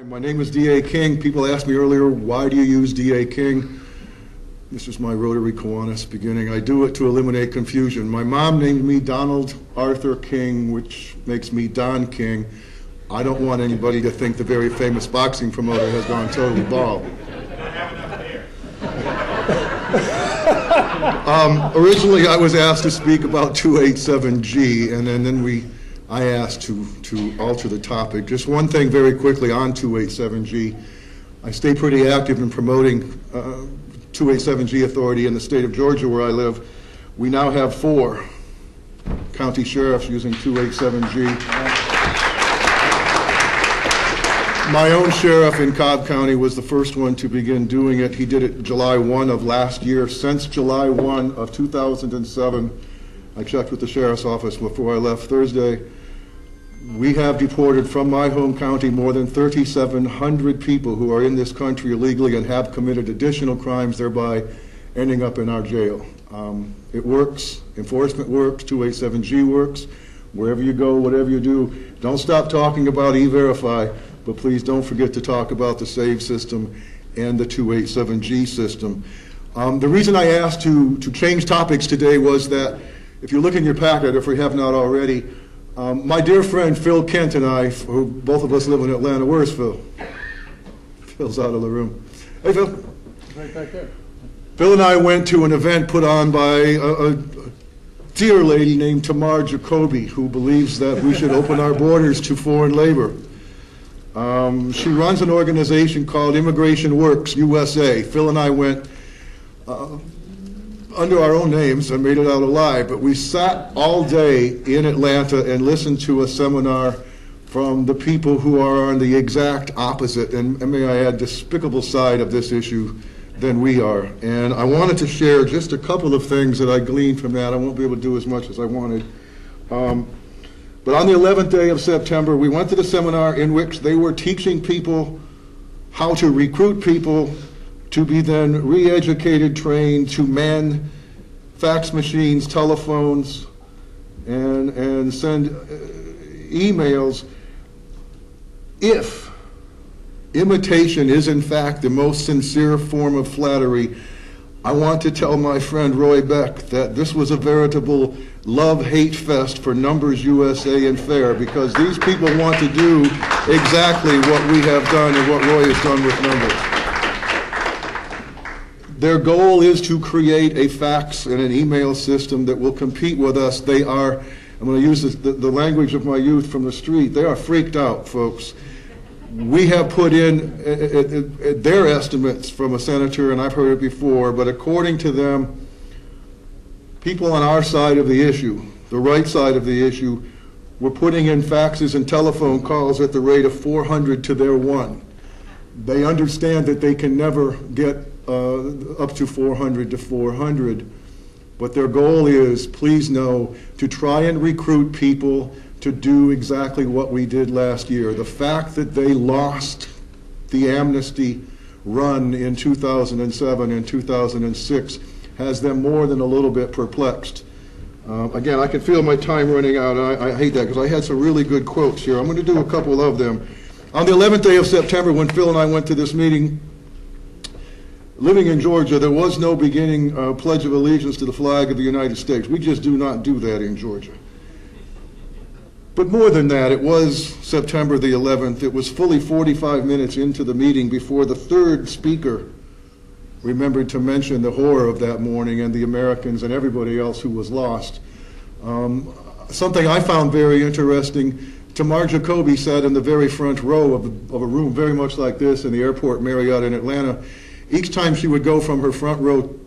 My name is D.A. King. People asked me earlier, why do you use D.A. King? This is my Rotary Kiwanis beginning. I do it to eliminate confusion. My mom named me Donald Arthur King, which makes me Don King. I don't want anybody to think the very famous boxing promoter has gone totally bald. Originally, I was asked to speak about 287G, and then I asked to alter the topic. Just one thing very quickly on 287G. I stay pretty active in promoting 287G authority in the state of Georgia where I live. We now have 4 county sheriffs using 287G. My own sheriff in Cobb County was the first one to begin doing it. He did it July 1 of last year. Since July 1 of 2007, I checked with the sheriff's office before I left Thursday. We have deported from my home county more than 3,700 people who are in this country illegally and have committed additional crimes, thereby ending up in our jail. It works. Enforcement works. 287G works. Wherever you go, whatever you do, don't stop talking about E-Verify, but please don't forget to talk about the SAVE system and the 287G system. The reason I asked to change topics today was that if you look in your packet, if we have not already, my dear friend Phil Kent and I, who both of us live in Atlanta. Where's Phil? Phil's out of the room. Hey, Phil. Right back there. Phil and I went to an event put on by a dear lady named Tamar Jacoby, who believes that we should open our borders to foreign labor. She runs an organization called Immigration Works USA. Phil and I went under our own names and made it out alive, but we sat all day in Atlanta and listened to a seminar from the people who are on the exact opposite, and may I add, despicable side of this issue than we are. And I wanted to share just a couple of things that I gleaned from that. I won't be able to do as much as I wanted. But on the 11th day of September, we went to the seminar in which they were teaching people how to recruit people to be then re-educated, trained to man fax machines, telephones, and send emails. If imitation is in fact the most sincere form of flattery, I want to tell my friend Roy Beck that this was a veritable love-hate fest for Numbers USA and FAIR, because these people want to do exactly what we have done and what Roy has done with Numbers. Their goal is to create a fax and an email system that will compete with us. They are, I'm going to use the language of my youth from the street, they are freaked out, folks. We have put in their estimates from a senator, and I've heard it before, but according to them, people on our side of the issue, the right side of the issue, were putting in faxes and telephone calls at the rate of 400 to their 1. They understand that they can never get up to 400 to 400, but their goal is, please know, to try and recruit people to do exactly what we did last year. The fact that they lost the amnesty run in 2007 and 2006 has them more than a little bit perplexed. Again, I can feel my time running out, and I hate that because I had some really good quotes here. I'm going to do a couple of them. On the 11th day of September, when Phil and I went to this meeting, living in Georgia, there was no beginning Pledge of Allegiance to the flag of the United States. We just do not do that in Georgia. But more than that, it was September the 11th. It was fully 45 minutes into the meeting before the third speaker remembered to mention the horror of that morning and the Americans and everybody else who was lost. Something I found very interesting, Tamar Jacoby sat in the very front row of a room very much like this in the Airport Marriott in Atlanta. Each time she would go from her front row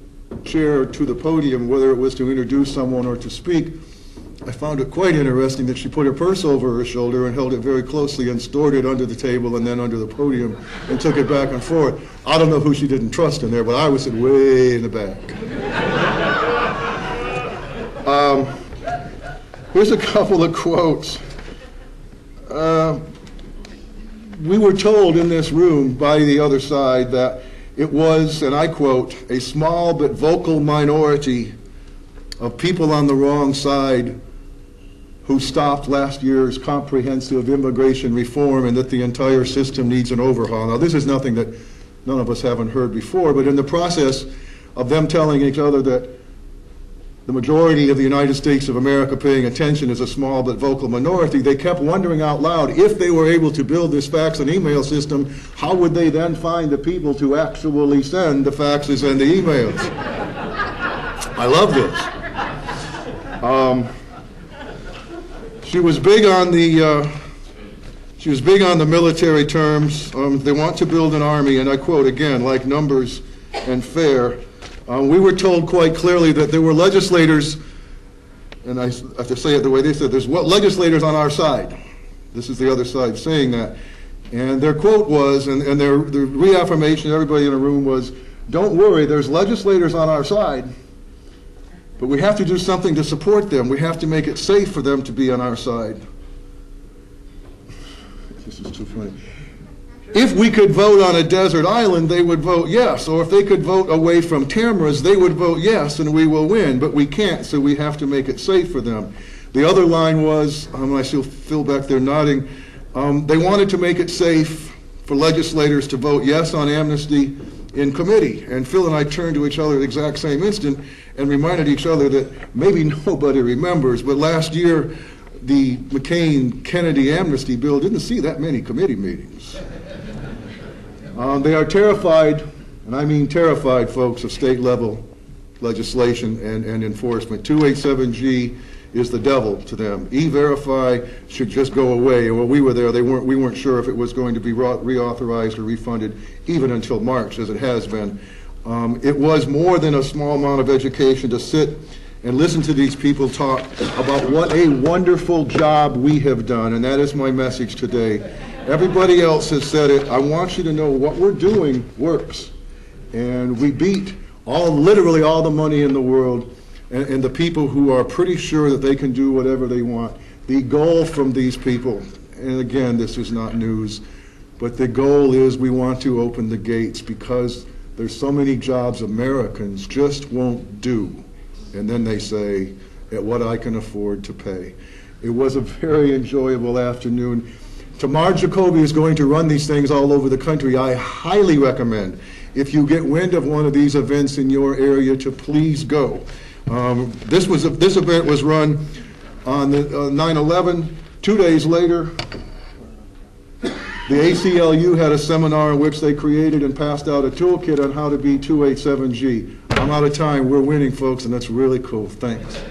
chair to the podium, whether it was to introduce someone or to speak, I found it quite interesting that she put her purse over her shoulder and held it very closely and stored it under the table and then under the podium and took it back and forth. I don't know who she didn't trust in there, but I was sitting way in the back. Here's a couple of quotes. We were told in this room by the other side that it was, and I quote, a small but vocal minority of people on the wrong side who stopped last year's comprehensive immigration reform and that the entire system needs an overhaul. Now, this is nothing that none of us haven't heard before, but in the process of them telling each other that the majority of the United States of America paying attention is a small but vocal minority, they kept wondering out loud, if they were able to build this fax and email system, how would they then find the people to actually send the faxes and the emails? I love this. She was big on the military terms. They want to build an army, and I quote again, like numbers and fair. We were told quite clearly that there were legislators, and I have to say it the way they said, there's legislators on our side. This is the other side saying that. And their quote was, and their reaffirmation to everybody in the room was, don't worry, there's legislators on our side, but we have to do something to support them. We have to make it safe for them to be on our side. This is too funny. If we could vote on a desert island, they would vote yes. Or if they could vote away from cameras, they would vote yes, and we will win. But we can't, so we have to make it safe for them. The other line was, I see Phil back there nodding, they wanted to make it safe for legislators to vote yes on amnesty in committee. And Phil and I turned to each other at the exact same instant and reminded each other that maybe nobody remembers, but last year the McCain-Kennedy amnesty bill didn't see that many committee meetings. They are terrified, and I mean terrified, folks, of state-level legislation and enforcement. 287G is the devil to them. E-Verify should just go away. When we were there, we weren't sure if it was going to be reauthorized or refunded, even until March, as it has been. It was more than a small amount of education to sit and listen to these people talk about what a wonderful job we have done, and that is my message today. Everybody else has said it. I want you to know what we're doing works. And we beat literally all the money in the world and the people who are pretty sure that they can do whatever they want. The goal from these people, and again, this is not news, but the goal is we want to open the gates because there's so many jobs Americans just won't do. And then they say, at what I can afford to pay. It was a very enjoyable afternoon. Tamar Jacoby is going to run these things all over the country. I highly recommend, if you get wind of one of these events in your area, to please go. This event was run on 9/11. 2 days later, the ACLU had a seminar in which they created and passed out a toolkit on how to beat 287G. I'm out of time. We're winning, folks, and that's really cool. Thanks.